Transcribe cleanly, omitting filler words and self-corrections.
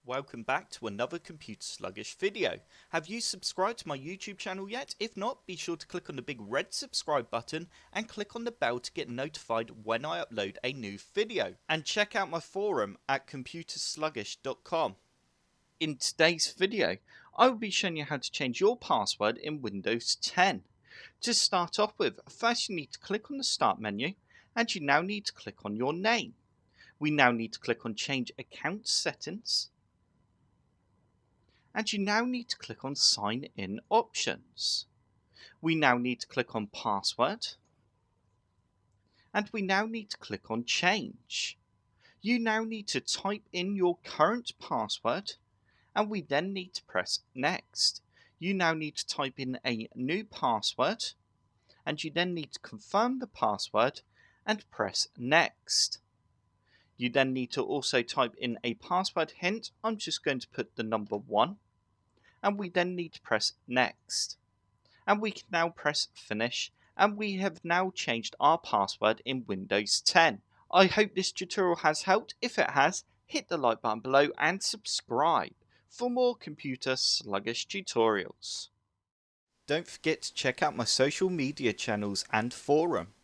Welcome back to another Computer Sluggish video. Have you subscribed to my YouTube channel yet? If not, be sure to click on the big red subscribe button and click on the bell to get notified when I upload a new video. And check out my forum at computersluggish.com. In today's video, I will be showing you how to change your password in Windows 10. To start off with, first you need to click on the Start menu and you now need to click on your name. We now need to click on Change Account Settings. And you now need to click on Sign In Options. We now need to click on Password. And we now need to click on Change. You now need to type in your current password. And we then need to press Next. You now need to type in a new password. And you then need to confirm the password and press Next. You then need to also type in a password hint. I'm just going to put the number 1. And we then need to press Next. And we can now press Finish. And we have now changed our password in Windows 10. I hope this tutorial has helped. If it has, hit the like button below and subscribe for more Computer Sluggish tutorials. Don't forget to check out my social media channels and forum.